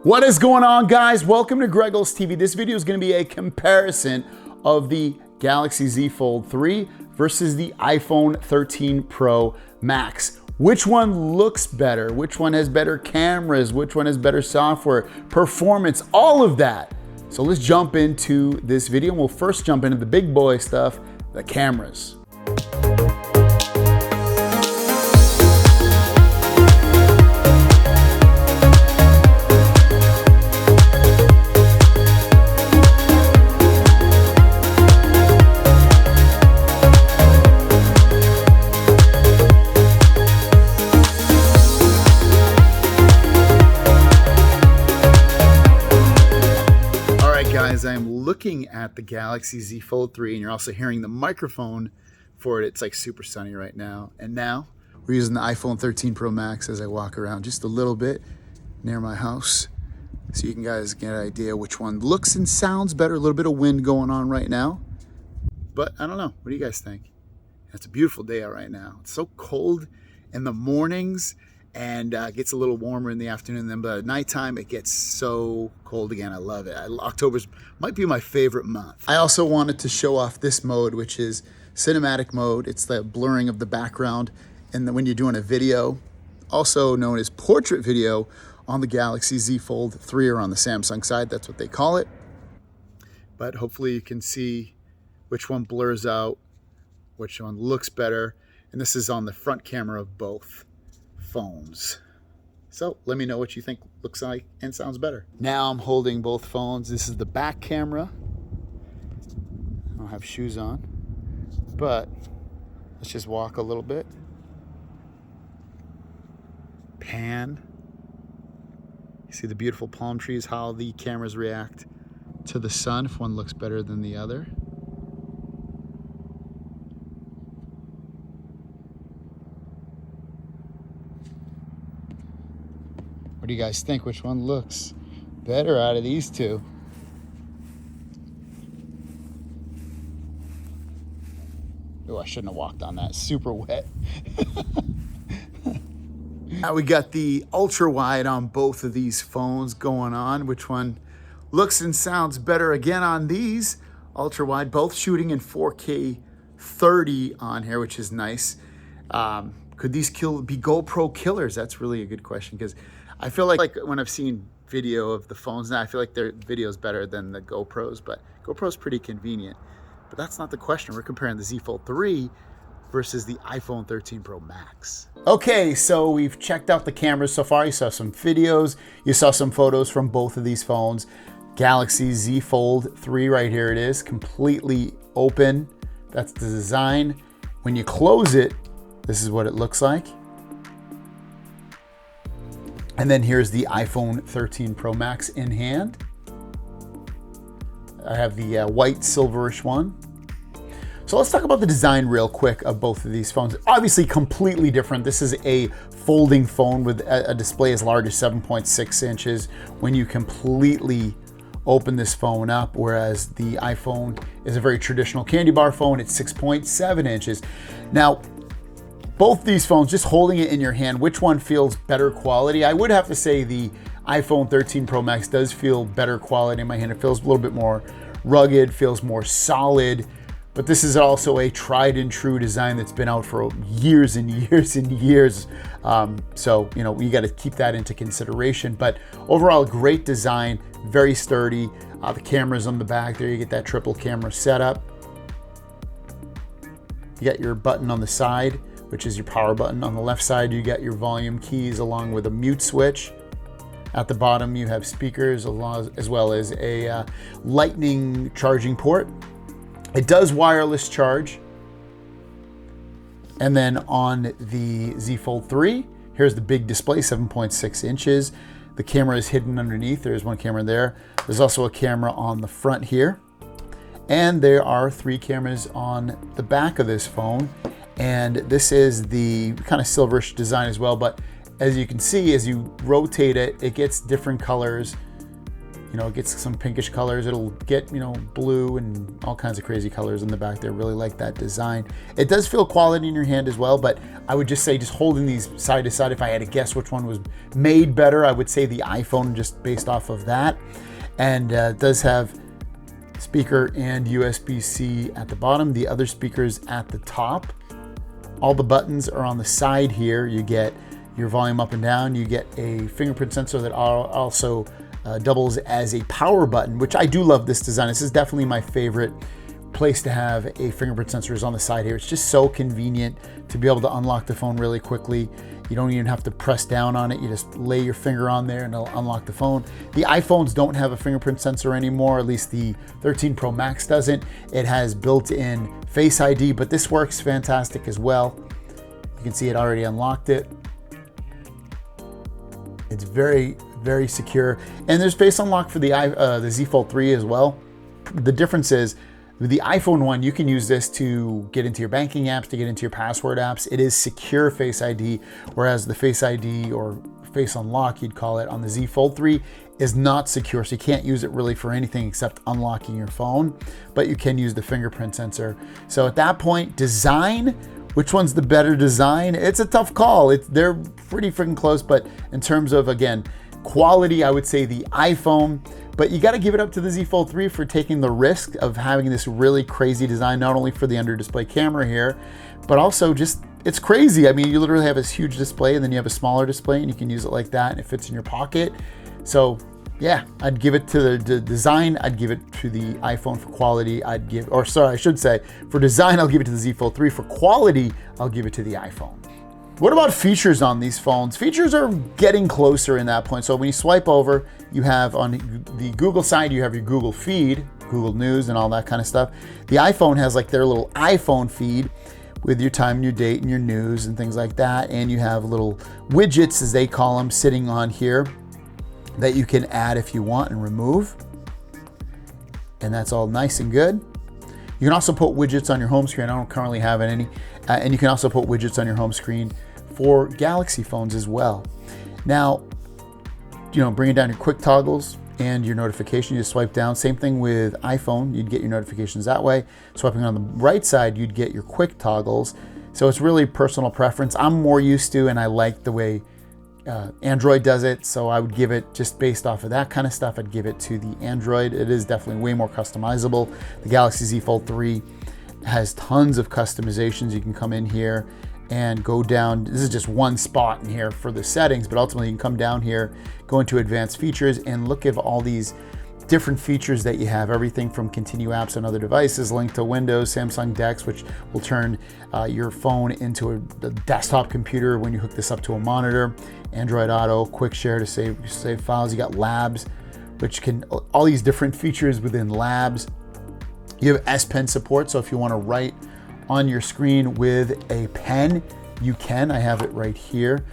What is going on, guys? Welcome to Greggles TV. This video is going to be a comparison of the Galaxy Z Fold 3 versus the iPhone 13 Pro Max. Which one looks better? Which one has better cameras? Which one has better software, performance, all of that. So let's jump into this video, and we'll first jump into the big boy stuff, the cameras. Guys, I'm looking at the Galaxy Z Fold 3, and you're also hearing the microphone for it. It's like super sunny right now. And now we're using the iPhone 13 Pro Max as I walk around just a little bit near my house, so you can guys get an idea which one looks and sounds better. A little bit of wind going on right now, but I don't know. What do you guys think? It's a beautiful day out right now. It's so cold in the mornings, and it gets a little warmer in the afternoon, then by nighttime it gets so cold again. I love it. October's might be my favorite month. I also wanted to show off this mode, which is cinematic mode. It's the blurring of the background, and when you're doing a video, also known as portrait video, on the Galaxy Z Fold 3 or on the Samsung side, that's what they call it. But hopefully you can see which one blurs out, which one looks better, and this is on the front camera of both phones. So let me know what you think looks like and sounds better. Now I'm holding both phones. This is the back camera. I don't have shoes on, but let's just walk a little bit. Pan. You see the beautiful palm trees, how the cameras react to the sun, if one looks better than the other. What do you guys think? Which one looks better out of these two? Oh, I shouldn't have walked on that. Super wet. Now we got the ultra wide on both of these phones going on. Which one looks and sounds better again on these? Ultra wide, both shooting in 4K 30 on here, which is nice. Could these be GoPro killers? That's really a good question, because I feel like when I've seen video of the phones now, I feel like their video is better than the GoPros, but GoPro's pretty convenient. But that's not the question. We're comparing the Z Fold 3 versus the iPhone 13 Pro Max. Okay, so we've checked out the cameras so far. You saw some videos, you saw some photos from both of these phones. Galaxy Z Fold 3 right here it is, completely open. That's the design. When you close it, this is what it looks like. And then here's the iPhone 13 Pro Max in hand. I have the white silverish one. So let's talk about the design real quick of both of these phones. Obviously completely different. This is a folding phone with a display as large as 7.6 inches when you completely open this phone up, whereas the iPhone is a very traditional candy bar phone. It's 6.7 inches. Now, both these phones, just holding it in your hand, which one feels better quality? I would have to say the iPhone 13 Pro Max does feel better quality in my hand. It feels a little bit more rugged, feels more solid, but this is also a tried and true design that's been out for years and years and years. So, you know, you got to keep that into consideration, but overall, great design, very sturdy. The cameras on the back there, you get that triple camera setup. You got your button on the side, which is your power button. On the left side, you got your volume keys along with a mute switch. At the bottom, you have speakers as well as a lightning charging port. It does wireless charge. And then on the Z Fold 3, here's the big display, 7.6 inches. The camera is hidden underneath. There's one camera there. There's also a camera on the front here. And there are 3 cameras on the back of this phone. And this is the kind of silverish design as well, but as you can see, as you rotate it, it gets different colors. You know, it gets some pinkish colors. It'll get, you know, blue and all kinds of crazy colors in the back there. Really like that design. It does feel quality in your hand as well, but I would just say, just holding these side to side, if I had to guess which one was made better, I would say the iPhone, just based off of that. And it does have speaker and USB-C at the bottom, the other speakers at the top. All the buttons are on the side here. You get your volume up and down. You get a fingerprint sensor that also doubles as a power button, which I do love this design. This is definitely my favorite place to have a fingerprint sensor, is on the side here. It's just so convenient to be able to unlock the phone really quickly. You don't even have to press down on it. You just lay your finger on there and it'll unlock the phone. The iPhones don't have a fingerprint sensor anymore, at least the 13 Pro Max doesn't. It has built-in Face ID, but this works fantastic as well. You can see it already unlocked it. It's very, very secure. And there's face unlock for the Z Fold 3 as well. The difference is, with the iPhone one, you can use this to get into your banking apps, to get into your password apps. It is secure Face ID, whereas the Face ID, or face unlock you'd call it, on the Z Fold 3 is not secure. So you can't use it really for anything except unlocking your phone, but you can use the fingerprint sensor. So at that point, design, which one's the better design? It's a tough call. They're pretty freaking close, but in terms of, again, quality, I would say the iPhone, but you got to give it up to the Z Fold 3 for taking the risk of having this really crazy design, not only for the under display camera here, but also just, it's crazy. I mean, you literally have this huge display and then you have a smaller display and you can use it like that and it fits in your pocket. So yeah, I'd give it to the design. I'd give it to the iPhone for quality. For design, I'll give it to the Z Fold 3. For quality, I'll give it to the iPhone. What about features on these phones? Features are getting closer in that point. So when you swipe over, you have on the Google side, you have your Google feed, Google News and all that kind of stuff. The iPhone has like their little iPhone feed with your time and your date and your news and things like that. And you have little widgets, as they call them, sitting on here that you can add if you want and remove. And that's all nice and good. You can also put widgets on your home screen. I don't currently have any. And you can also put widgets on your home screen for Galaxy phones as well. Now, bringing down your quick toggles and your notification, you just swipe down. Same thing with iPhone. You'd get your notifications that way. Swiping on the right side, you'd get your quick toggles. So it's really personal preference. I'm more used to, and I like the way Android does it. So I would give it, just based off of that kind of stuff, I'd give it to the Android. It is definitely way more customizable. The Galaxy Z Fold 3 has tons of customizations. You can come in here and go down. This is just one spot in here for the settings, but ultimately you can come down here, go into advanced features, and look at all these different features that you have. Everything from continue apps on other devices, link to Windows, Samsung DeX, which will turn your phone into a desktop computer when you hook this up to a monitor, Android Auto, quick share to save files. You got Labs, which can, all these different features within Labs. You have S Pen support, so if you want to write on your screen with a pen, you can. I have it right here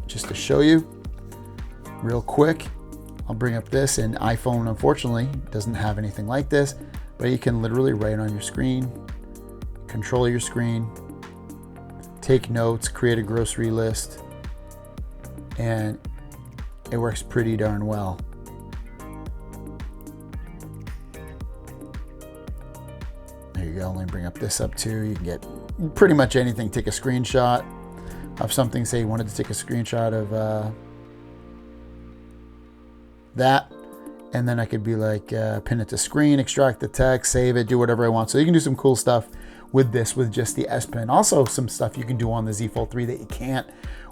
just to show you real quick. I'll bring up this, and iPhone unfortunately doesn't have anything like this, but you can literally write on your screen, control your screen, take notes, create a grocery list, and it works pretty darn well. There you go. Let me bring up this up too. You can get pretty much anything. Take a screenshot of something. Say you wanted to take a screenshot of that, and then I could be like, pin it to screen, extract the text, save it, do whatever I want. So you can do some cool stuff with this, with just the S Pen. Also, some stuff you can do on the Z Fold 3 that you can't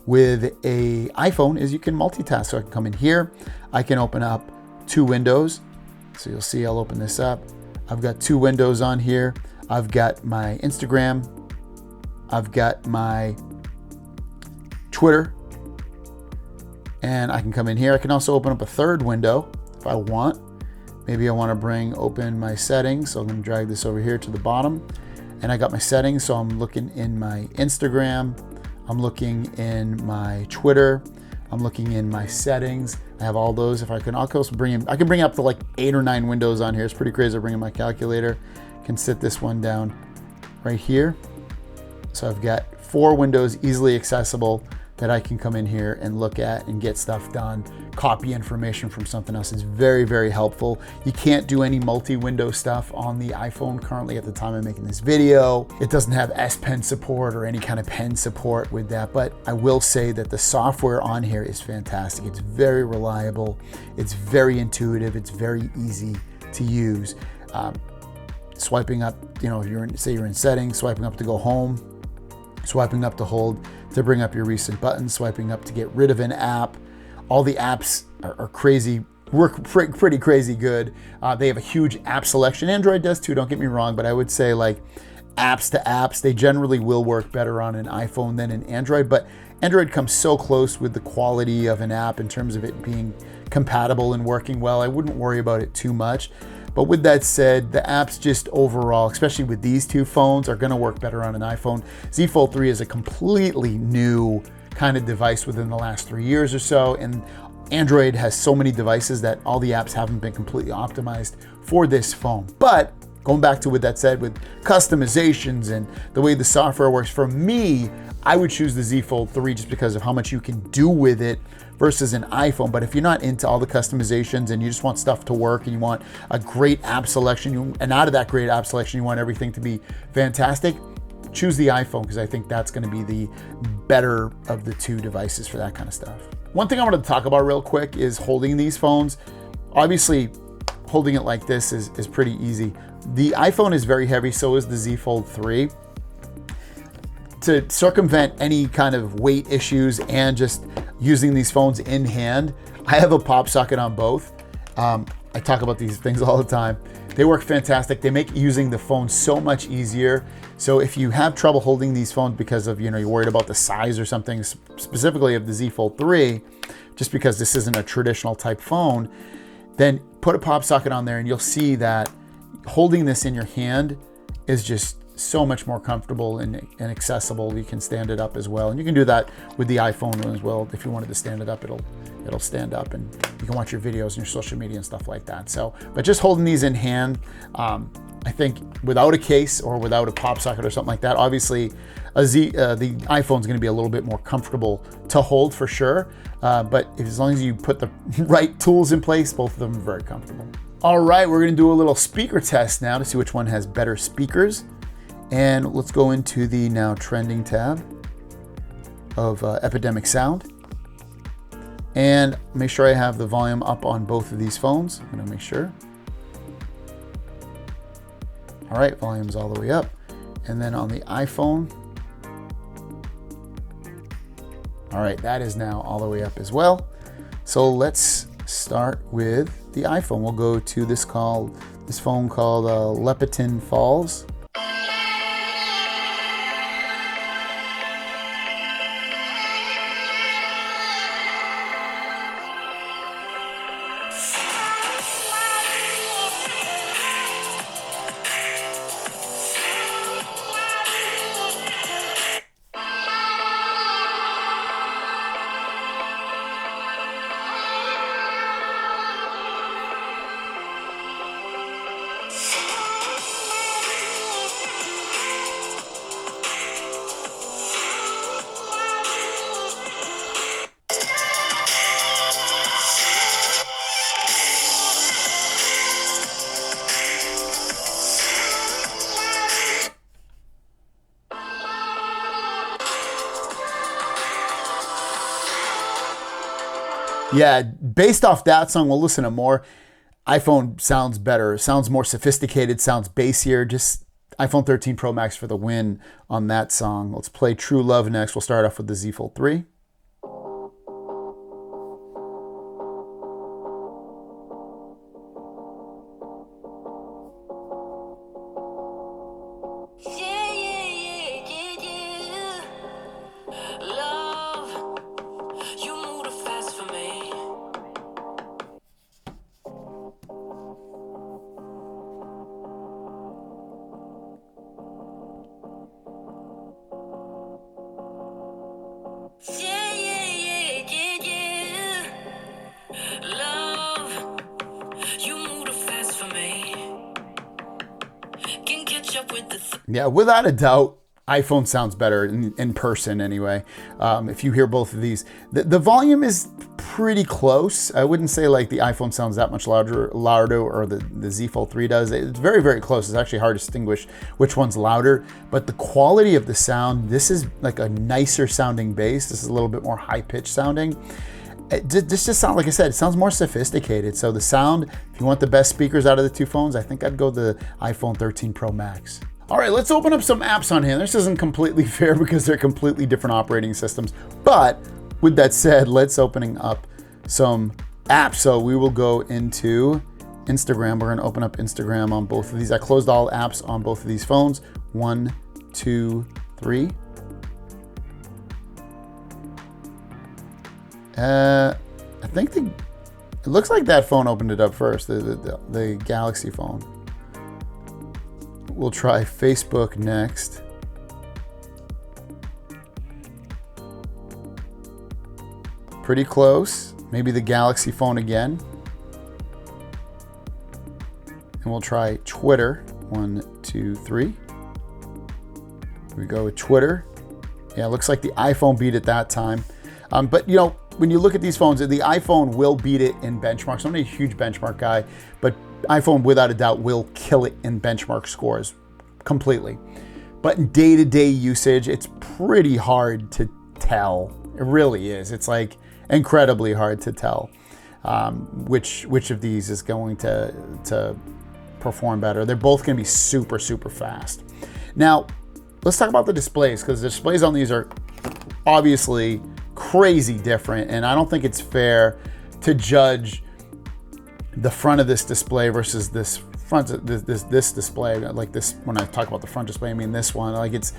with a iPhone is you can multitask. So I can come in here, I can open up two windows. So you'll see, I'll open this up. I've got two windows on here. I've got my Instagram. I've got my Twitter. And I can come in here. I can also open up a third window if I want. Maybe I want to open my settings. So I'm going to drag this over here to the bottom. And I got my settings. So I'm looking in my Instagram. I'm looking in my Twitter. I'm looking in my settings. I have all those. If I can also I can bring up to like 8 or 9 windows on here. It's pretty crazy. I bring in my calculator. Can sit this one down right here. So I've got 4 windows easily accessible that I can come in here and look at and get stuff done, copy information from something else. Is very, very helpful. You can't do any multi-window stuff on the iPhone currently at the time I'm making this video. It doesn't have S Pen support or any kind of pen support with that, but I will say that the software on here is fantastic. It's very reliable. It's very intuitive. It's very easy to use. Swiping up, you know, if you're in, say you're in settings, swiping up to go home, swiping up to hold to bring up your recent buttons, swiping up to get rid of an app. All the apps are crazy, work pretty crazy good. They have a huge app selection. Android does too, don't get me wrong, but I would say like apps to apps, they generally will work better on an iPhone than an Android, but Android comes so close with the quality of an app in terms of it being compatible and working well. I wouldn't worry about it too much. But with that said, the apps just overall, especially with these two phones, are gonna work better on an iPhone. Z Fold 3 is a completely new kind of device within the last 3 years or so, and Android has so many devices that all the apps haven't been completely optimized for this phone. But going back to what that said with customizations and the way the software works, for me, I would choose the Z Fold 3 just because of how much you can do with it versus an iPhone. But if you're not into all the customizations and you just want stuff to work and you want a great app selection, and out of that great app selection, you want everything to be fantastic, choose the iPhone, because I think that's going to be the better of the two devices for that kind of stuff. One thing I wanted to talk about real quick is holding these phones. Obviously, holding it like this is pretty easy. The iPhone is very heavy, so is the Z Fold 3. To circumvent any kind of weight issues and just using these phones in hand, I have a pop socket on both. I talk about these things all the time. They work fantastic. They make using the phone so much easier. So if you have trouble holding these phones because of, you know, you're worried about the size or something, specifically of the Z Fold 3, just because this isn't a traditional type phone, then put a pop socket on there and you'll see that holding this in your hand is just so much more comfortable and accessible. You can stand it up as well, and you can do that with the iPhone as well. If you wanted to stand it up, it'll stand up, and you can watch your videos and your social media and stuff like that. So, but just holding these in hand, I think without a case or without a pop socket or something like that, obviously the iPhone is going to be a little bit more comfortable to hold for sure. But as long as you put the right tools in place, both of them are very comfortable. All right, we're going to do a little speaker test now to see which one has better speakers. And let's go into the now trending tab of Epidemic Sound. And make sure I have the volume up on both of these phones. I'm gonna make sure. All right, volume's all the way up. And then on the iPhone, all right, that is now all the way up as well. So let's start with the iPhone. We'll go to this phone called Lepiton Falls. Yeah, based off that song, we'll listen to more. iPhone sounds better, sounds more sophisticated, sounds bassier. Just iPhone 13 Pro Max for the win on that song. Let's play True Love next. We'll start off with the Z Fold 3. Yeah, without a doubt, iPhone sounds better in person anyway. If you hear both of these, the volume is pretty close. I wouldn't say like the iPhone sounds that much louder or the Z Fold 3 does. It's very, very close. It's actually hard to distinguish which one's louder, but the quality of the sound, this is like a nicer sounding bass. This is a little bit more high pitched sounding. This just sounds, like I said, it sounds more sophisticated. So the sound, if you want the best speakers out of the two phones, I think I'd go the iPhone 13 Pro Max. All right, let's open up some apps on here. This isn't completely fair because they're completely different operating systems. But with that said, let's opening up some apps. So we will go into Instagram. We're gonna open up Instagram on both of these. I closed all apps on both of these phones. 1, 2, 3. I think it looks like that phone opened it up first, the Galaxy phone. We'll try Facebook next. Pretty close. Maybe the Galaxy phone again. And we'll try Twitter. 1, 2, 3. Here we go with Twitter. Yeah, it looks like the iPhone beat it that time. But you know, when you look at these phones, the iPhone will beat it in benchmarks. I'm not a huge benchmark guy, but iPhone without a doubt will kill it in benchmark scores completely. But in day-to-day usage, it's pretty hard to tell. It really is. It's like incredibly hard to tell which of these is going to perform better. They're both going to be super, super fast. Now, let's talk about the displays, because the displays on these are obviously crazy different, and I don't think it's fair to judge the front of this display versus this display. Like this, when I talk about the front display, I mean this one. Like it's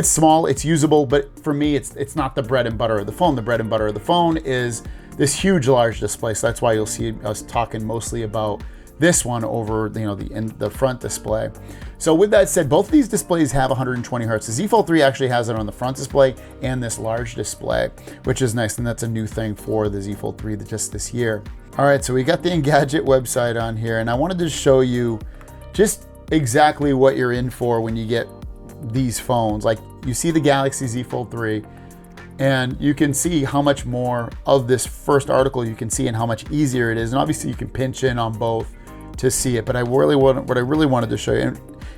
small, it's usable, but for me, it's not the bread and butter of the phone. The bread and butter of the phone is this huge, large display. So that's why you'll see us talking mostly about this one over, you know, the front display. So with that said, both of these displays have 120 hertz. The Z Fold 3 actually has it on the front display and this large display, which is nice, and that's a new thing for the Z Fold 3 just this year. All right, so we got the Engadget website on here, and I wanted to show you just exactly what you're in for when you get these phones. Like, you see the Galaxy Z Fold 3, and you can see how much more of this first article you can see and how much easier it is. And obviously you can pinch in on both to see it, but what I really wanted to show you,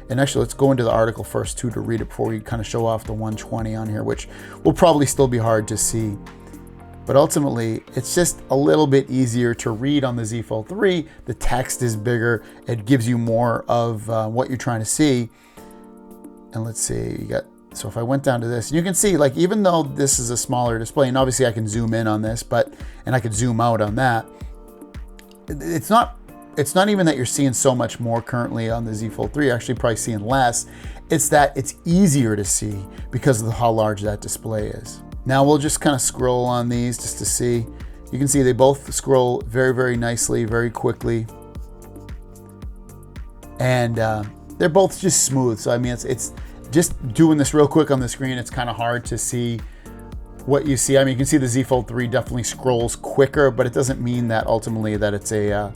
and actually let's go into the article first too to read it before we kind of show off the 120 on here, which will probably still be hard to see. But ultimately, it's just a little bit easier to read on the Z Fold 3. The text is bigger. It gives you more of what you're trying to see. And let's see, you got, so if I went down to this, you can see, like, even though this is a smaller display, and obviously I can zoom in on this, and I could zoom out on that, it's not even that you're seeing so much more currently on the Z Fold 3, you're actually probably seeing less. It's that it's easier to see because of how large that display is. Now we'll just kind of scroll on these just to see. You can see they both scroll very, very nicely, very quickly. And they're both just smooth. So I mean, it's just doing this real quick on the screen, it's kind of hard to see what you see. I mean, you can see the Z Fold 3 definitely scrolls quicker, but it doesn't mean that ultimately that it's a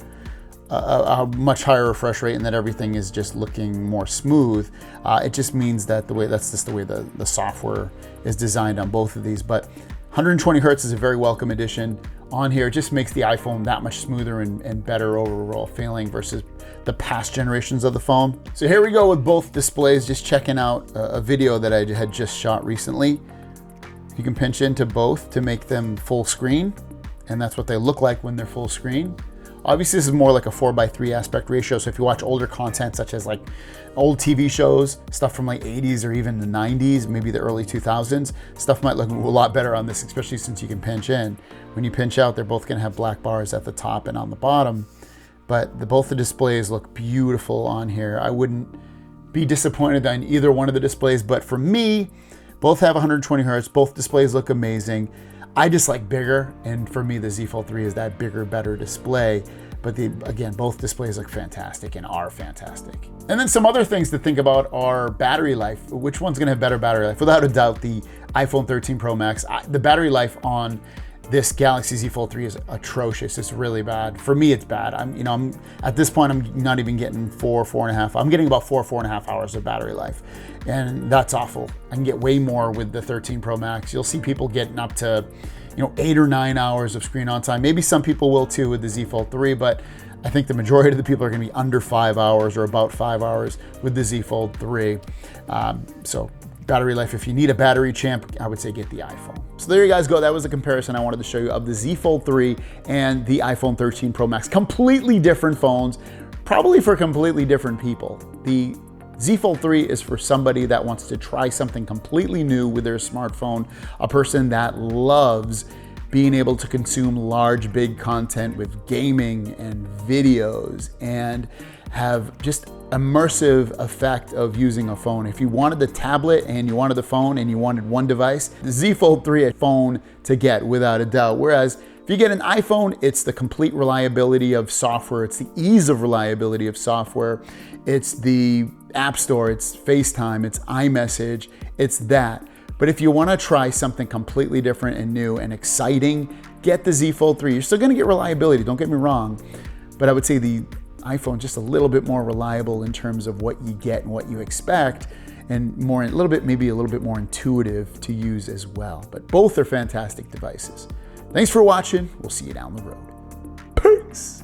much higher refresh rate and that everything is just looking more smooth. It just means that that's just the way the software is designed on both of these. But 120 hertz is a very welcome addition on here. It just makes the iPhone that much smoother and better overall feeling versus the past generations of the phone. So here we go with both displays, just checking out a video that I had just shot recently. You can pinch into both to make them full screen, and that's what they look like when they're full screen. Obviously, this is more like a 4:3 aspect ratio. So if you watch older content, such as like old TV shows, stuff from like 80s or even the 90s, maybe the early 2000s, stuff might look a lot better on this, especially since you can pinch in. When you pinch out, they're both gonna have black bars at the top and on the bottom. But both the displays look beautiful on here. I wouldn't be disappointed on either one of the displays, but for me, both have 120 hertz, both displays look amazing. I just like bigger, and for me, the Z Fold 3 is that bigger, better display. But again, both displays look fantastic and are fantastic. And then some other things to think about are battery life. Which one's gonna have better battery life? Without a doubt, the iPhone 13 Pro Max. The battery life on this Galaxy Z Fold 3 is atrocious. It's really bad. For me, it's bad. I'm at this point, I'm not even getting 4.5. I'm getting about 4.5 hours of battery life, and that's awful. I can get way more with the 13 Pro Max. You'll see people getting up to, 8 or 9 hours of screen on time. Maybe some people will too with the Z Fold 3, but I think the majority of the people are going to be under 5 hours or about 5 hours with the Z Fold 3. So battery life, if you need a battery champ, I would say get the iPhone. So there you guys go. That was the comparison I wanted to show you of the Z Fold 3 and the iPhone 13 Pro Max. Completely different phones, probably for completely different people. The Z Fold 3 is for somebody that wants to try something completely new with their smartphone, a person that loves being able to consume large, big content with gaming and videos and have just immersive effect of using a phone. If you wanted the tablet and you wanted the phone and you wanted one device, the Z Fold 3 is a phone to get without a doubt. Whereas if you get an iPhone, it's the complete reliability of software. It's the ease of reliability of software. It's the App Store, it's FaceTime, it's iMessage, it's that. But if you want to try something completely different and new and exciting, get the Z Fold 3. You're still going to get reliability, don't get me wrong, but I would say the iPhone just a little bit more reliable in terms of what you get and what you expect, and maybe a little bit more intuitive to use as well. But both are fantastic devices. Thanks for watching. We'll see you down the road. Peace.